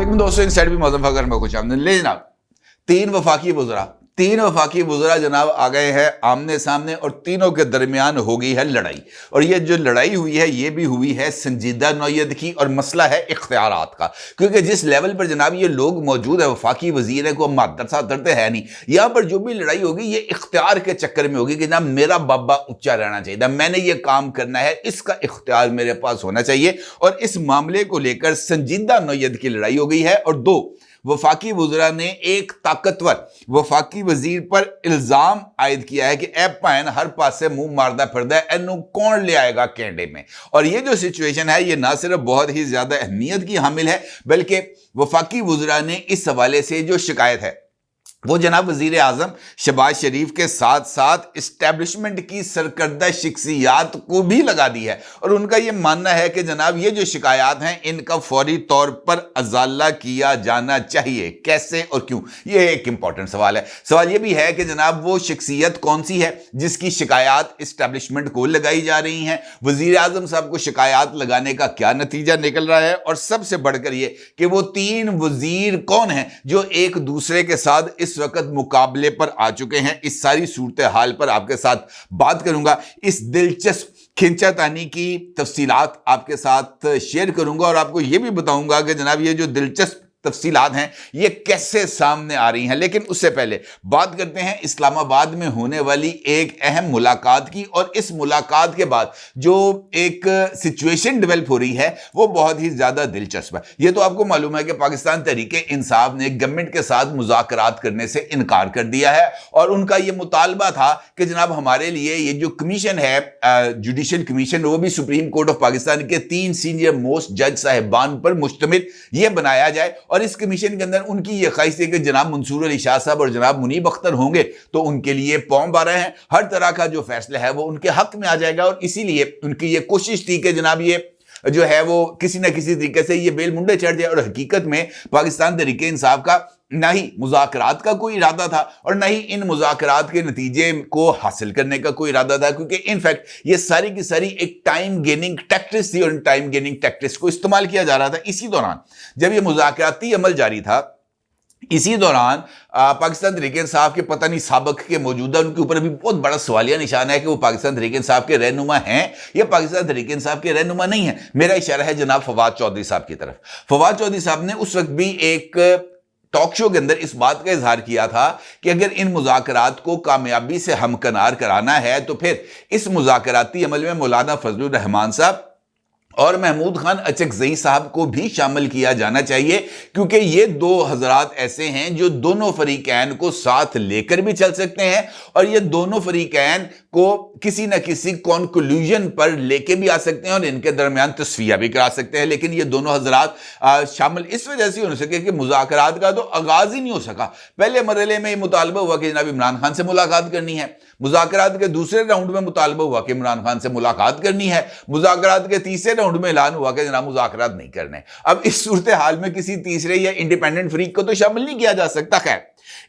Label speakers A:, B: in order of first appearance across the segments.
A: वालेकुम दोस्तों, इनसाइड भी मौजूद फकर में कुछ आमदन ले जनाब। तीन वफाकी वुज़रा जनाब आ गए हैं आमने सामने और तीनों के दरमियान हो गई है लड़ाई। और ये जो लड़ाई हुई है ये भी हुई है संजीदा नौयत की, और मसला है इख्तियारात का। क्योंकि जिस लेवल पर जनाब ये लोग मौजूद है, वफाकी वजीर है को मादर साथ डरते है नहीं, यहाँ पर जो भी लड़ाई होगी ये इख्तियार के चक्कर में होगी कि जनाब मेरा बाबा ऊंचा रहना चाहिए, मैंने ये काम करना है, इसका इख्तियार मेरे पास होना चाहिए। और इस मामले को लेकर संजीदा नौयत की लड़ाई हो गई है और दो वफाकी वुज़रा ने एक ताकतवर वफाकी वजीर पर इल्जाम आयद किया है कि ए भैन हर पासे मुंह मारदा फिरदा है, एनू कौन ले आएगा कैंडे में। और ये जो सिचुएशन है ये ना सिर्फ बहुत ही ज्यादा अहमियत की हामिल है, बल्कि वफाकी वुज़रा ने इस हवाले से जो शिकायत है वो जनाब वजीर आजम शहबाज शरीफ के साथ साथ इस्टेब्लिशमेंट की सरकर्दा शख्सियात को भी लगा दी है। और उनका ये मानना है कि जनाब ये जो शिकायत हैं इनका फौरी तौर पर अजाला किया जाना चाहिए। कैसे और क्यों, ये एक इंपॉर्टेंट सवाल है। सवाल ये भी है कि जनाब वो शख्सियत कौन सी है जिसकी शिकायत इस्टेब्लिशमेंट को लगाई जा रही हैं, वजीर आजम साहब को शिकायत लगाने का क्या नतीजा निकल रहा है, और सबसे बढ़कर ये कि वो तीन वजीर कौन हैं जो एक दूसरे के साथ इस वक्त मुकाबले पर आ चुके हैं। इस सारी सूरत हाल पर आपके साथ बात करूंगा, इस दिलचस्प खिंचातानी की तफसीलात आपके साथ शेयर करूंगा और आपको यह भी बताऊंगा कि जनाब ये जो दिलचस्प तफसीलात हैं ये कैसे सामने आ रही हैं। लेकिन उससे पहले बात करते हैं इस्लामाबाद में होने वाली एक अहम मुलाकात की, और इस मुलाकात के बाद जो एक सिचुएशन डेवलप हो रही है वो बहुत ही ज्यादा दिलचस्प है। ये तो आपको मालूम है कि पाकिस्तान तहरीक इंसाफ ने गवर्नमेंट के साथ मुज़ाकरात करने से इनकार कर दिया है, और उनका ये मुतालबा था कि जनाब हमारे लिए ये जो कमीशन है जुडिशल कमीशन, वो भी सुप्रीम कोर्ट ऑफ पाकिस्तान के 3 सीनियर मोस्ट जज साहिबान पर मुश्तमिल ये बनाया जाए। और इस कमीशन के अंदर उनकी यह ख्वाहिश है कि जनाब मंसूर अली शाह साहब और जनाब मुनीब अख्तर होंगे तो उनके लिए पौं बारह हैं, हर तरह का जो फैसला है वो उनके हक में आ जाएगा। और इसीलिए उनकी ये कोशिश थी कि जनाब ये जो है वो किसी ना किसी तरीके से ये बेल मुंडे चढ़ जाए। और हकीकत में पाकिस्तान तहरीक इंसाफ का ना ही मुज़ाकरात का कोई इरादा था और ना ही इन मुज़ाकरात के नतीजे को हासिल करने का कोई इरादा था, क्योंकि इनफैक्ट ये सारी की सारी एक टाइम गेनिंग टैक्टिक्स थी और इन टाइम गेनिंग टैक्टिक्स को इस्तेमाल किया जा रहा था। इसी दौरान जब ये मुज़ाकराती अमल जारी था, इसी दौरान पाकिस्तान तहरीक इंसाफ के पता नहीं साबक के मौजूदा उनके ऊपर भी बहुत बड़ा सवालिया निशान है कि वो पाकिस्तान तहरीक इंसाफ के रहनुमा हैं या पाकिस्तान तहरीक इंसाफ के रहनुमा नहीं है। मेरा इशारा है जनाब फवाद चौधरी साहब की तरफ। फवाद चौधरी साहब ने उस वक्त भी एक टॉक शो के अंदर इस बात का इजहार किया था कि अगर इन मुज़ाकरात को कामयाबी से हमकनार कराना है तो फिर इस मुज़ाकराती अमल में मौलाना फजलुर रहमान साहब और महमूद खान अचकज़ई साहब को भी शामिल किया जाना चाहिए, क्योंकि ये दो हजरात ऐसे हैं जो दोनों फरीकैन को साथ लेकर भी चल सकते हैं और ये दोनों फरीकैन को किसी न किसी कॉन्क्लूजन पर लेके भी आ सकते हैं और इनके दरमियान तस्वीर भी करा सकते हैं। लेकिन ये दोनों हजरात शामिल इस वजह से हो सके कि मुज़ाकरात का तो आगाज ही नहीं हो सका। पहले मरहले में मुतालबा हुआ कि जनाब इमरान खान से मुलाकात करनी है, मुज़ाकरात के दूसरे राउंड में मुतालबा हुआ कि इमरान खान से मुलाकात करनी है, मुज़ाकरात के तीसरे राउंड में ऐलान हुआ कि जनाब मुज़ाकरात नहीं करने। अब इस सूरत हाल में किसी तीसरे या इंडिपेंडेंट फरीक को तो शामिल नहीं किया जा सकता। खैर,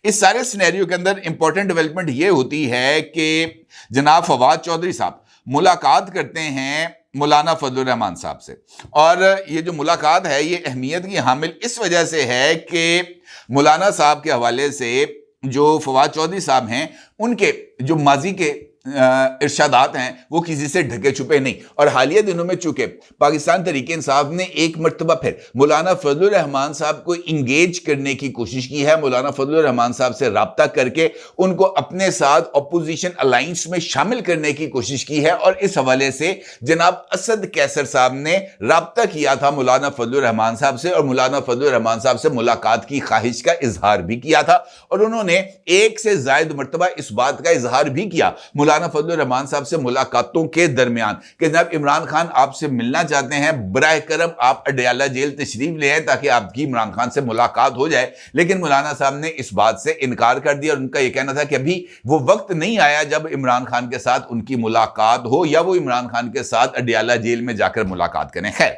A: इस सारे सिनेरियो के अंदर इंपॉर्टेंट डेवलपमेंट ये होती है कि जनाब फवाद चौधरी साहब मुलाकात करते हैं मौलाना फजलुर रहमान साहब से, और ये जो मुलाकात है ये अहमियत की हामिल इस वजह से है कि मौलाना साहब के हवाले से जो फवाद चौधरी साहब हैं उनके जो माजी के इरशादात हैं वो किसी से ढके छुपे नहीं। और हालिया दिनों में चूंकि पाकिस्तान तहरीक इंसाफ ने एक मरतबा फिर मौलाना फजलुर रहमान साहब को इंगेज करने की कोशिश की है, मौलाना फजलुर रहमान साहब से राब्ता करके उनको अपने साथ अपोजिशन अलाइंस में शामिल करने की कोशिश की है। और इस हवाले से जनाब असद कैसर साहब ने राब्ता किया था मौलाना फजलुर रहमान साहब से और मौलाना फजलुर रहमान साहब से मुलाकात की ख्वाहिश का इजहार भी किया था। और उन्होंने एक से ज्यादा मरतबा इस बात का इजहार भी किया मौलाना फजलुर रहमान साहब से मुलाकातों के दरमियान कि जनाब इमरान खान आपसे मिलना चाहते हैं, बराए करम आप अडयाला जेल तशरीफ ले आए ताकि आपकी इमरान खान से मुलाकात हो जाए। लेकिन मौलाना साहब ने इस बात से इनकार कर दिया और उनका यह कहना था कि अभी वो वक्त नहीं आया जब इमरान खान के साथ उनकी मुलाकात हो या वो इमरान खान के साथ अडयाला जेल में जाकर मुलाकात करें। खैर,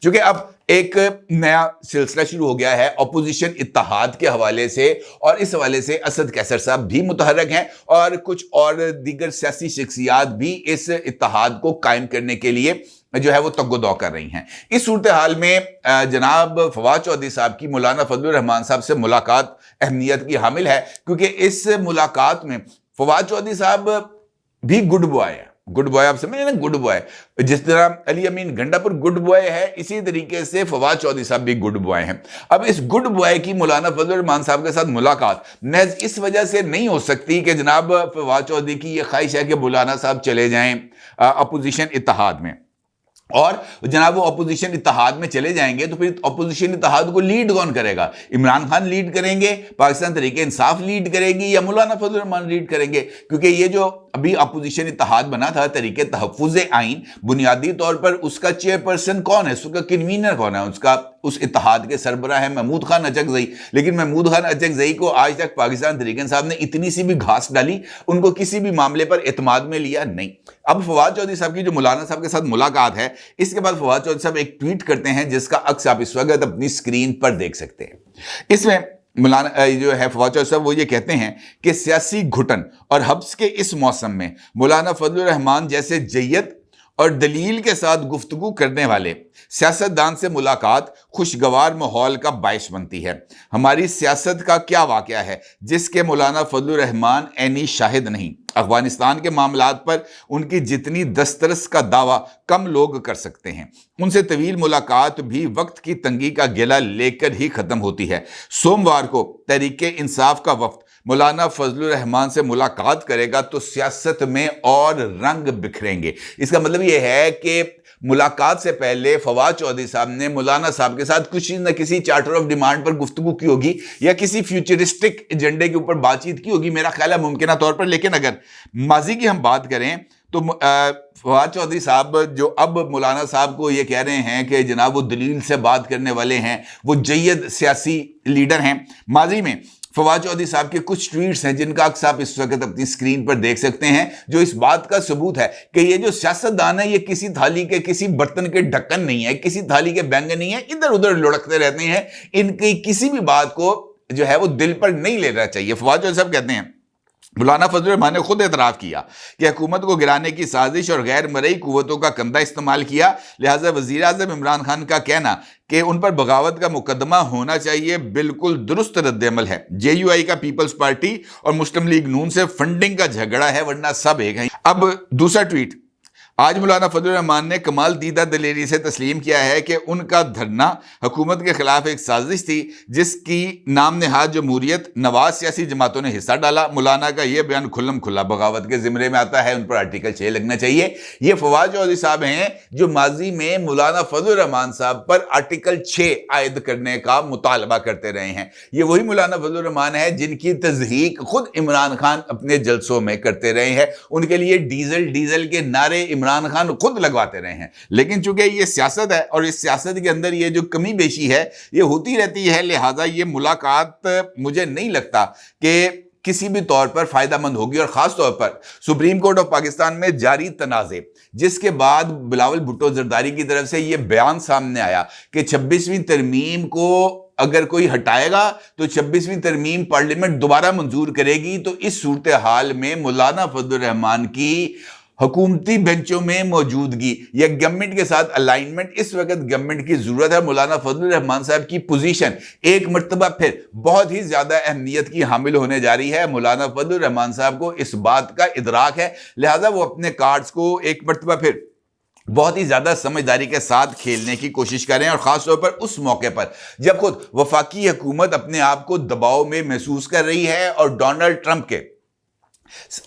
A: चूंकि अब एक नया सिलसिला शुरू हो गया है अपोजिशन इत्तेहाद के हवाले से, और इस हवाले से असद कैसर साहब भी मुतहर्रिक हैं और कुछ और दीगर सियासी शख्सियात भी इस इत्तेहाद को कायम करने के लिए जो है वो तग्गो-दौ कर रही हैं। इस सूरत हाल में जनाब फवाद चौधरी साहब की मौलाना फजलुर रहमान साहब से मुलाकात अहमियत की हामिल है, क्योंकि इस मुलाकात में फवाद चौधरी साहब भी गुड बॉय है। गुड बॉय आप समझे ना, गुड बॉय। जिस तरह अली अमीन गंडापुर गुड बॉय है, इसी तरीके से फवाद चौधरी साहब भी गुड बॉय हैं। अब इस गुड बॉय की मौलाना फजलुर रहमान साहब के साथ मुलाकात महज इस वजह से नहीं हो सकती कि जनाब फवाद चौधरी की यह ख्वाहिश है कि मौलाना साहब चले जाएं अपोजिशन इत्तेहाद में, और जनाब वो अपोजिशन इत्तेहाद में चले जाएंगे तो फिर अपोजिशन इत्तेहाद को लीड कौन करेगा? इमरान खान लीड करेंगे, पाकिस्तान तहरीक इंसाफ लीड करेगी, या मौलाना फजलुर रहमान लीड करेंगे? क्योंकि ये जो अभी अपोजिशन इत्तेहाद बना था तहरीक तहफ़्फ़ुज़ आइन, बुनियादी तौर पर उसका चेयरपर्सन कौन है, उसका कन्वीनर कौन है, उसका उस इत्तेहाद के सरबराह है महमूद खान अचकज़ई। लेकिन महमूद खान अचकज़ई को आज तक पाकिस्तान तहरीक इंसाफ ने इतनी सी भी घास डाली, उनको किसी भी मामले पर एतमाद में लिया नहीं। अब फवाद चौधरी साहब की जो मौलाना साहब के साथ मुलाकात है, इसके बाद फवाद चौधरी साहब एक ट्वीट करते हैं जिसका अक्स आप इस वक्त अपनी स्क्रीन पर देख सकते हैं। इसमें मौलाना जो है फवाद चौधरी साहब वो ये कहते हैं कि सियासी घुटन और हब्स के इस मौसम में मौलाना फजलुर रहमान जैसे जय्यत और दलील के साथ गुफ्तगू करने वाले सियासतदान से मुलाकात खुशगवार माहौल का बायस बनती है। हमारी सियासत का क्या वाक़या है जिसके मौलाना फजलुर रहमान ऐनी शाहिद नहीं? अफगानिस्तान के मामलात पर उनकी जितनी दस्तरस का दावा कम लोग कर सकते हैं। उनसे तवील मुलाकात भी वक्त की तंगी का गिला लेकर ही ख़त्म होती है। सोमवार को तहरीक इंसाफ का वफ्द मौलाना फजलुर रहमान से मुलाकात करेगा तो सियासत में और रंग बिखरेंगे। इसका मतलब यह है कि मुलाकात से पहले फवाद चौधरी साहब ने मौलाना साहब के साथ किसी न किसी चार्टर ऑफ डिमांड पर गुफ्तगू की होगी या किसी फ्यूचरिस्टिक एजेंडे के ऊपर बातचीत की होगी, मेरा ख्याल है मुमकिन तौर पर। लेकिन अगर माजी की हम बात करें तो फवाद चौधरी साहब जो अब मौलाना साहब को ये कह रहे हैं कि जनाब वो दलील से बात करने वाले हैं, वो जय्यद सियासी लीडर हैं, माजी में फवाद चौधरी साहब के कुछ ट्वीट्स हैं जिनका अक्स आप इस वक्त अपनी स्क्रीन पर देख सकते हैं, जो इस बात का सबूत है कि ये जो सियासतदान है ये किसी थाली के किसी बर्तन के ढक्कन नहीं है, किसी थाली के बैंगन नहीं है, इधर उधर लुढ़कते रहते हैं। इनकी किसी भी बात को जो है वो दिल पर नहीं लेना चाहिए। फवाद चौधरी साहब कहते हैं मौलाना फजलुर रहमान ने खुद एतराफ़ किया कि हुकूमत को गिराने की साजिश और गैर मरई कुव्वतों का कंधा इस्तेमाल किया, लिहाजा वज़ीर आज़म इमरान खान का कहना कि उन पर बगावत का मुकदमा होना चाहिए बिल्कुल दुरुस्त रद्द-ए-अमल है। JUI का पीपल्स पार्टी और मुस्लिम लीग नून से फंडिंग का झगड़ा है, वरना सब एक हैं। अब दूसरा ट्वीट, आज मौलाना फजलुर रहमान ने कमाल दीदा दलेरी से तस्लीम किया है कि उनका धरना हुकूमत के खिलाफ एक साजिश थी जिसकी नाम नहाद जमहूरियत नवाज सियासी जमातों ने हिस्सा डाला। मौलाना का यह बयान खुल्लम खुल्ला बगावत के ज़िम्मे में आता है, उन पर आर्टिकल 6 लगना चाहिए। ये फवाद चौधरी साहब हैं जो माजी में मौलाना फजलुर रहमान साहब पर आर्टिकल 6 आयद करने का मुतालबा करते रहे हैं। ये वही मौलाना फजलुर रहमान है जिनकी तज़हीक खुद इमरान खान अपने जलसों में करते रहे हैं। उनके लिए डीजल डीजल के नारे इमरान खान खुद लगवाते रहे हैं। लेकिन चूंकि ये सियासत है और इस सियासत के अंदर ये जो कमी बेशी है ये होती रहती है, लिहाजा ये मुलाकात मुझे नहीं लगता कि किसी भी तौर पर फायदा मंद होगी। और खास तौर पर सुप्रीम कोर्ट ऑफ पाकिस्तान में जारी तनाज़े, जिसके बाद बिलावल भुट्टो जरदारी की तरफ से ये बयान सामने आया कि 26वीं तरमीम को अगर कोई हटाएगा तो 26वीं तरमीम पार्लियामेंट दोबारा मंजूर करेगी। तो इस सूरत हाल में मौलाना फजलुर रहमान की हुकूमती बेंचों में मौजूदगी या गवर्नमेंट के साथ अलाइनमेंट, इस वक्त गवर्नमेंट की जरूरत है। मौलाना फजलुर रहमान साहब की पोजीशन एक मरतबा फिर बहुत ही ज्यादा अहमियत की हामिल होने जा रही है। मौलाना फजलुर रहमान साहब को इस बात का इदराक है, लिहाजा वो अपने कार्ड्स को एक मरतबा फिर बहुत ही ज्यादा समझदारी के साथ खेलने की कोशिश करें। और खास तौर पर उस मौके पर जब खुद वफाकी हुकूमत अपने आप को दबाव में महसूस कर रही है और डोनाल्ड ट्रंप के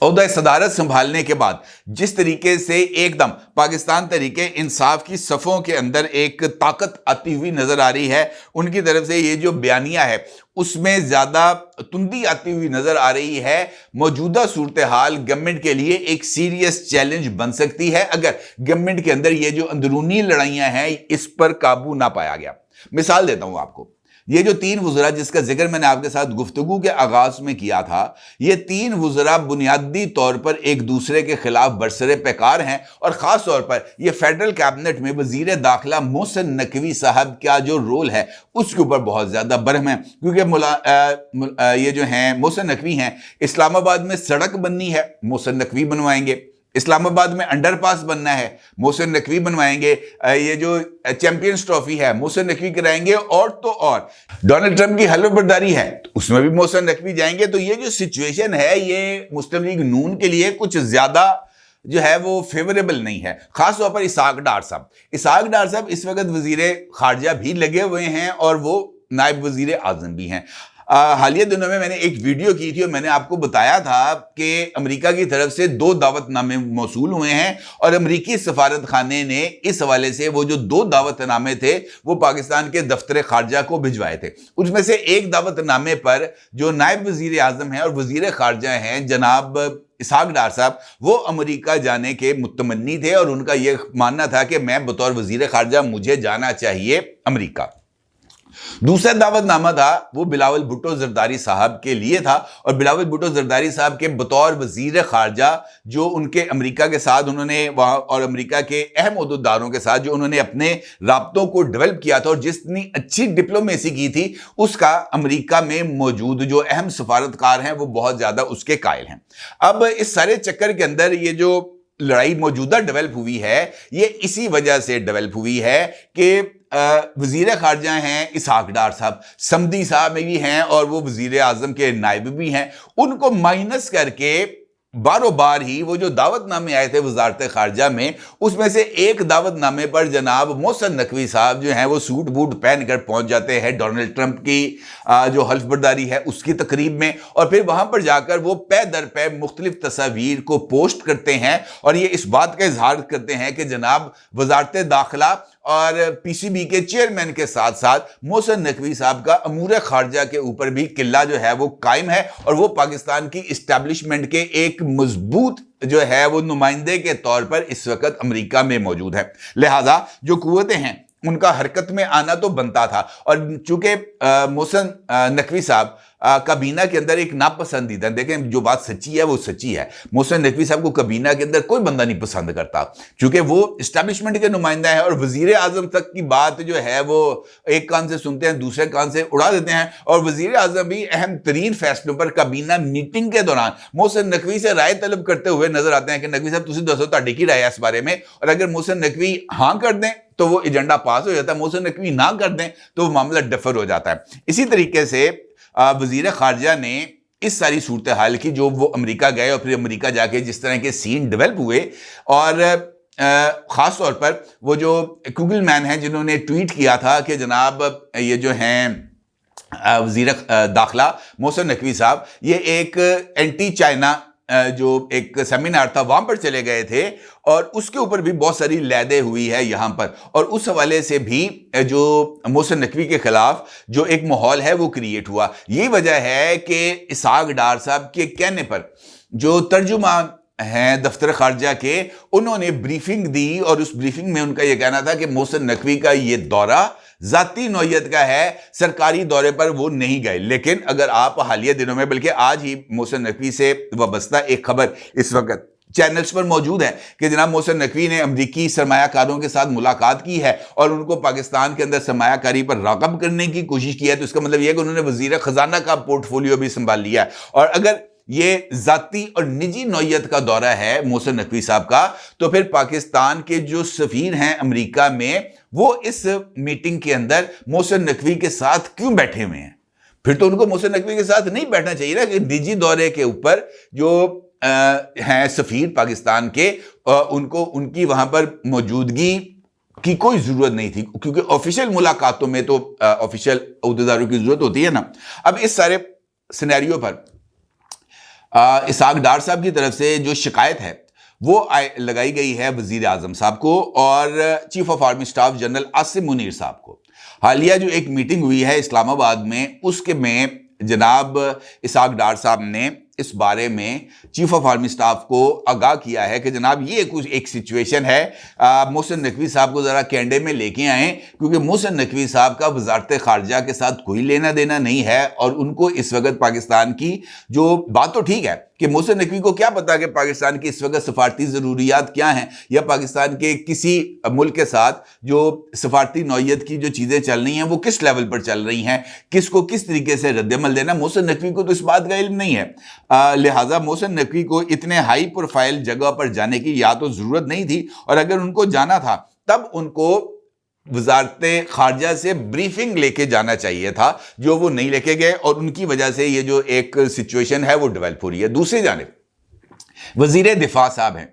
A: ओहदा सदारत संभालने के बाद जिस तरीके से एकदम पाकिस्तान तहरीके इंसाफ की सफ़ों के अंदर एक ताकत आती हुई नजर आ रही है, उनकी तरफ से ये जो बयानिया है उसमें ज़्यादा तुंदी आती हुई नजर आ रही है। मौजूदा सूरत हाल गवर्नमेंट के लिए एक सीरियस चैलेंज बन सकती है अगर गवर्नमेंट के अंदर ये जो अंदरूनी लड़ाइयाँ हैं इस पर काबू ना पाया गया। मिसाल देता हूँ आपको, یہ جو 3 وزراء جس کا ذکر میں نے آپ کے ساتھ گفتگو کے آغاز میں کیا تھا، یہ 3 وزراء بنیادی طور پر ایک دوسرے کے خلاف برسر پیکار ہیں، اور خاص طور پر یہ فیڈرل کیبنٹ میں وزیر داخلہ محسن نقوی صاحب کا جو رول ہے اس کے اوپر بہت زیادہ برہم ہے، کیونکہ یہ جو ہیں محسن نقوی ہیں، اسلام آباد میں سڑک بننی ہے، محسن نقوی بنوائیں گے، اسلام آباد میں انڈر پاس بننا ہے، محسن نقوی بنوائیں گے، یہ جو چیمپئنز ٹرافی ہے محسن نقوی کرائیں گے، اور تو اور ڈونلڈ ٹرمپ کی حلف برداری ہے اس میں بھی محسن نقوی جائیں گے۔ تو یہ جو سچویشن ہے یہ مسلم لیگ نون کے لیے کچھ زیادہ جو ہے وہ فیوریبل نہیں ہے، خاص طور پر اسحاق ڈار صاحب اس وقت وزیر خارجہ بھی لگے ہوئے ہیں اور وہ نائب وزیر اعظم بھی ہیں۔ حالیہ دنوں میں نے ایک ویڈیو کی تھی اور میں نے آپ کو بتایا تھا کہ امریکہ کی طرف سے 2 دعوت نامے موصول ہوئے ہیں، اور امریکی سفارت خانے نے اس حوالے سے وہ جو 2 دعوت نامے تھے وہ پاکستان کے دفتر خارجہ کو بھجوائے تھے۔ اس میں سے ایک دعوت نامے پر جو نائب وزیر اعظم ہیں اور وزیر خارجہ ہیں جناب اسحاق ڈار صاحب، وہ امریکہ جانے کے متمنی تھے، اور ان کا یہ ماننا تھا کہ میں بطور وزیر خارجہ مجھے جانا چاہیے امریکہ۔ دوسرا دعوت نامہ تھا وہ بلاول بھٹو زرداری صاحب کے لیے تھا، اور بلاول بھٹو زرداری صاحب کے بطور وزیر خارجہ جو ان کے امریکہ کے ساتھ انہوں نے وہاں اور امریکہ کے اہم عہدیداروں کے ساتھ جو انہوں نے اپنے رابطوں کو ڈیولپ کیا تھا اور جتنی اچھی ڈپلومیسی کی تھی اس کا امریکہ میں موجود جو اہم سفارتکار ہیں وہ بہت زیادہ اس کے قائل ہیں۔ اب اس سارے چکر کے اندر یہ جو لڑائی موجودہ ڈیولپ ہوئی ہے یہ اسی وجہ سے ڈیولپ ہوئی ہے کہ وزیر خارجہ ہیں اسحاق ڈار صاحب، سمدی صاحب میں بھی ہیں اور وہ وزیر اعظم کے نائب بھی ہیں، ان کو مائنس کر کے باروں بار ہی وہ جو دعوت نامے آئے تھے وزارت خارجہ میں، اس میں سے ایک دعوت نامے پر جناب محسن نقوی صاحب جو ہیں وہ سوٹ بوٹ پہن کر پہنچ جاتے ہیں ڈونلڈ ٹرمپ کی جو حلف برداری ہے اس کی تقریب میں، اور پھر وہاں پر جا کر وہ پے در پے مختلف تصاویر کو پوسٹ کرتے ہیں اور یہ اس بات کا اظہار کرتے ہیں کہ جناب وزارت داخلہ اور پی سی بی کے چیئرمین کے ساتھ ساتھ محسن نقوی صاحب کا امور خارجہ کے اوپر بھی قلعہ جو ہے وہ قائم ہے، اور وہ پاکستان کی اسٹیبلشمنٹ کے ایک مضبوط جو ہے وہ نمائندے کے طور پر اس وقت امریکہ میں موجود ہے، لہٰذا جو قوتیں ہیں ان کا حرکت میں آنا تو بنتا تھا۔ اور چونکہ محسن نقوی صاحب کابینہ کے اندر ایک ناپسندیدہ، دیکھیں جو بات سچی ہے وہ سچی ہے، محسن نقوی صاحب کو کابینہ کے اندر کوئی بندہ نہیں پسند کرتا، چونکہ وہ اسٹیبلشمنٹ کے نمائندہ ہے اور وزیر اعظم تک کی بات جو ہے وہ ایک کان سے سنتے ہیں دوسرے کان سے اڑا دیتے ہیں، اور وزیر اعظم بھی اہم ترین فیصلوں پر کابینہ میٹنگ کے دوران محسن نقوی سے رائے طلب کرتے ہوئے نظر آتے ہیں کہ نقوی صاحب تسی دسو تہاڈی کی رائے ہے اس بارے میں، اور اگر محسن نقوی ہاں کر دیں تو وہ ایجنڈا پاس ہو جاتا ہے، محسن نقوی نہ کر دیں تو وہ معاملہ ڈفر ہو جاتا ہے۔ اسی طریقے سے وزیر خارجہ نے اس ساری صورتحال کی جو وہ امریکہ گئے اور پھر امریکہ جا کے جس طرح کے سین ڈیولپ ہوئے، اور خاص طور پر وہ جو گوگل مین ہیں جنہوں نے ٹویٹ کیا تھا کہ جناب یہ جو ہیں وزیر داخلہ محسن نقوی صاحب یہ ایک اینٹی چائنا جو ایک سیمینار تھا وہاں پر چلے گئے تھے، اور اس کے اوپر بھی بہت ساری لیدیں ہوئی ہے یہاں پر، اور اس حوالے سے بھی جو محسن نقوی کے خلاف جو ایک ماحول ہے وہ کریٹ ہوا۔ یہی وجہ ہے کہ اسحاق ڈار صاحب کے کہنے پر جو ترجمان ہیں دفتر خارجہ کے انہوں نے بریفنگ دی، اور اس بریفنگ میں ان کا یہ کہنا تھا کہ محسن نقوی کا یہ دورہ ذاتی نوعیت کا ہے، سرکاری دورے پر وہ نہیں گئے۔ لیکن اگر آپ حالیہ دنوں میں بلکہ آج ہی محسن نقوی سے وابستہ ایک خبر اس وقت چینلز پر موجود ہے کہ جناب محسن نقوی نے امریکی سرمایہ کاروں کے ساتھ ملاقات کی ہے اور ان کو پاکستان کے اندر سرمایہ کاری پر راغب کرنے کی کوشش کی ہے، تو اس کا مطلب یہ ہے کہ انہوں نے وزیر خزانہ کا پورٹ فولیو بھی سنبھال لیا ہے۔ اور اگر یہ ذاتی اور نجی نوعیت کا دورہ ہے محسن نقوی صاحب کا، تو پھر پاکستان کے جو سفیر ہیں امریکہ میں وہ اس میٹنگ کے اندر محسن نقوی کے ساتھ کیوں بیٹھے ہوئے ہیں؟ پھر تو ان کو محسن نقوی کے ساتھ نہیں بیٹھنا چاہیے نا، کہ نجی دورے کے اوپر جو ہیں سفیر پاکستان کے ان کو ان کی وہاں پر موجودگی کی کوئی ضرورت نہیں تھی، کیونکہ آفیشیل ملاقاتوں میں تو آفیشیل عہدیداروں کی ضرورت ہوتی ہے نا۔ اب اس سارے سینیریو پر اسحاق ڈار صاحب کی طرف سے جو شکایت ہے وہ لگائی گئی ہے وزیر اعظم صاحب کو اور chief of army staff general Asim Munir صاحب کو۔ حالیہ جو ایک میٹنگ ہوئی ہے اسلام آباد میں، اس کے میں جناب اسحاق ڈار صاحب نے اس بارے میں چیف آف آرمی سٹاف کو آگاہ کیا ہے کہ جناب یہ کچھ ایک سچویشن ہے, محسن نقوی صاحب کو ذرا کینڈے میں لے کے آئیں, کیونکہ محسن نقوی صاحب کا وزارت خارجہ کے ساتھ کوئی لینا دینا نہیں ہے, اور ان کو اس وقت پاکستان کی جو بات تو ٹھیک ہے کہ محسن نقوی کو کیا پتا کہ پاکستان کی اس وقت سفارتی ضروریات کیا ہیں, یا پاکستان کے کسی ملک کے ساتھ جو سفارتی نوعیت کی جو چیزیں چل رہی ہیں وہ کس لیول پر چل رہی ہیں, کس کو کس طریقے سے رد عمل دینا. محسن نقوی کو تو اس بات کا علم نہیں ہے, لہٰذا محسن نقوی کو اتنے ہائی پروفائل جگہ پر جانے کی یا تو ضرورت نہیں تھی, اور اگر ان کو جانا تھا تب ان کو وزارت خارجہ سے بریفنگ لے کے جانا چاہیے تھا, جو وہ نہیں لے کے گئے, اور ان کی وجہ سے یہ جو ایک سچویشن ہے وہ ڈیولپ ہو رہی ہے. دوسری جانب وزیر دفاع صاحب ہیں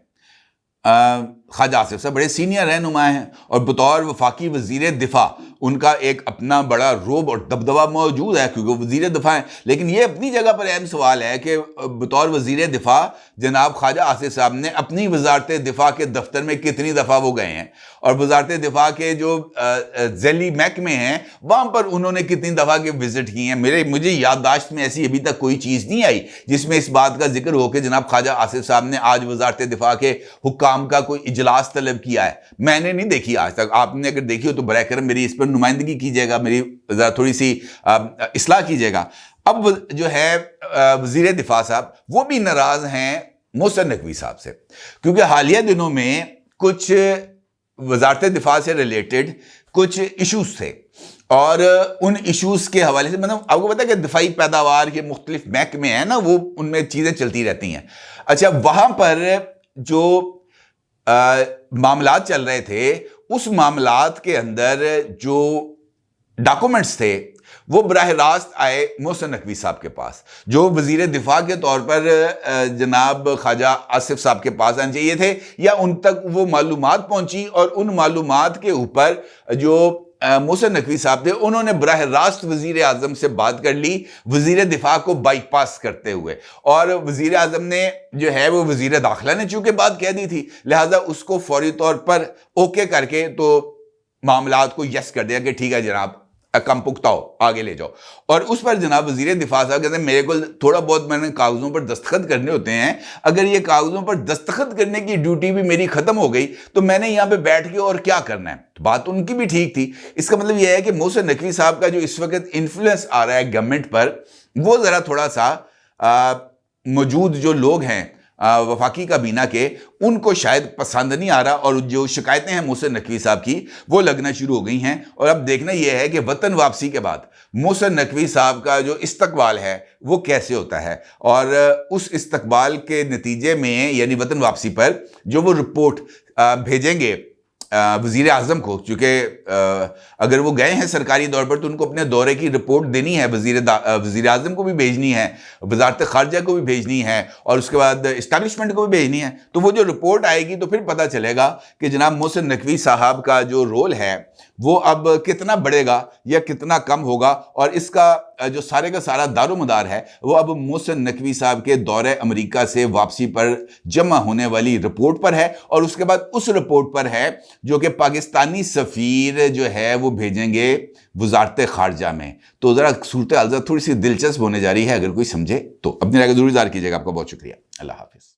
A: خواجہ آصف صاحب, بڑے سینئر رہنما ہیں, اور بطور وفاقی وزیر دفاع ان کا ایک اپنا بڑا روب اور دبدبہ موجود ہے, کیونکہ وزیر دفاع ہیں. لیکن یہ اپنی جگہ پر اہم سوال ہے کہ بطور وزیر دفاع جناب خواجہ آصف صاحب نے اپنی وزارت دفاع کے دفتر میں کتنی دفعہ وہ گئے ہیں, اور وزارت دفاع کے جو ذیلی محکمے ہیں وہاں پر انہوں نے کتنی دفعہ کے وزٹ کی ہیں. مجھے یادداشت میں ایسی ابھی تک کوئی چیز نہیں آئی جس میں اس بات کا ذکر ہو کہ جناب خواجہ آصف صاحب نے آج وزارت دفاع کے حکام کا کوئی اجلاس طلب کیا ہے. میں نے نہیں دیکھی آج تک, آپ نے اگر دیکھی ہو تو براہ کرم میری اس پر نمائندگی کیجیے گا, میری ذرا تھوڑی سی اصلاح کیجیے گا. اب جو ہے وزیر دفاع صاحب وہ بھی ناراض ہیں محسن نقوی صاحب سے, کیونکہ حالیہ دنوں میں کچھ وزارت دفاع سے ریلیٹڈ کچھ ایشوز تھے, اور ان ایشوز کے حوالے سے مطلب آپ کو پتا ہے کہ دفاعی پیداوار کے مختلف محکمے ہیں نا, وہ ان میں چیزیں چلتی رہتی ہیں. اچھا, وہاں پر جو معاملات چل رہے تھے, اس معاملات کے اندر جو ڈاکومنٹس تھے وہ براہ راست آئے محسن نقوی صاحب کے پاس, جو وزیر دفاع کے طور پر جناب خواجہ آصف صاحب کے پاس آنے چاہیے تھے, یا ان تک وہ معلومات پہنچی, اور ان معلومات کے اوپر جو محسن نقوی صاحب تھے انہوں نے براہ راست وزیر اعظم سے بات کر لی, وزیر دفاع کو بائی پاس کرتے ہوئے. اور وزیر اعظم نے جو ہے وہ وزیر داخلہ نے چونکہ بات کہہ دی تھی, لہٰذا اس کو فوری طور پر اوکے کر کے تو معاملات کو یس کر دیا کہ ٹھیک ہے جناب, کم پختاؤ آگے لے جاؤ. اور اس پر جناب وزیر دفاع صاحب کہتے ہیں میرے کو تھوڑا بہت میں نے کاغذوں پر دستخط کرنے ہوتے ہیں, اگر یہ کاغذوں پر دستخط کرنے کی ڈیوٹی بھی میری ختم ہو گئی تو میں نے یہاں پہ بیٹھ کے اور کیا کرنا ہے. تو بات ان کی بھی ٹھیک تھی. اس کا مطلب یہ ہے کہ محسن نقوی صاحب کا جو اس وقت انفلوئنس آ رہا ہے گورنمنٹ پر, وہ ذرا تھوڑا سا موجود جو لوگ ہیں وفاقی کابینہ کے, ان کو شاید پسند نہیں آ رہا, اور جو شکایتیں ہیں محسن نقوی صاحب کی وہ لگنا شروع ہو گئی ہیں. اور اب دیکھنا یہ ہے کہ وطن واپسی کے بعد محسن نقوی صاحب کا جو استقبال ہے وہ کیسے ہوتا ہے, اور اس استقبال کے نتیجے میں یعنی وطن واپسی پر جو وہ رپورٹ بھیجیں گے وزیر اعظم کو, چونکہ اگر وہ گئے ہیں سرکاری دور پر تو ان کو اپنے دورے کی رپورٹ دینی ہے, وزیر اعظم کو بھی بھیجنی ہے, وزارت خارجہ کو بھی بھیجنی ہے, اور اس کے بعد اسٹیبلشمنٹ کو بھی بھیجنی ہے. تو وہ جو رپورٹ آئے گی تو پھر پتہ چلے گا کہ جناب محسن نقوی صاحب کا جو رول ہے وہ اب کتنا بڑھے گا یا کتنا کم ہوگا, اور اس کا جو سارے کا سارا دار و مدار ہے وہ اب محسن نقوی صاحب کے دورہ امریکہ سے واپسی پر جمع ہونے والی رپورٹ پر ہے, اور اس کے بعد اس رپورٹ پر ہے جو کہ پاکستانی سفیر جو ہے وہ بھیجیں گے وزارت خارجہ میں. تو ذرا صورتحال تھوڑی سی دلچسپ ہونے جا رہی ہے, اگر کوئی سمجھے تو. اپنی رائے ضرور اظہار کیجیے گا. آپ کا بہت شکریہ. اللہ حافظ.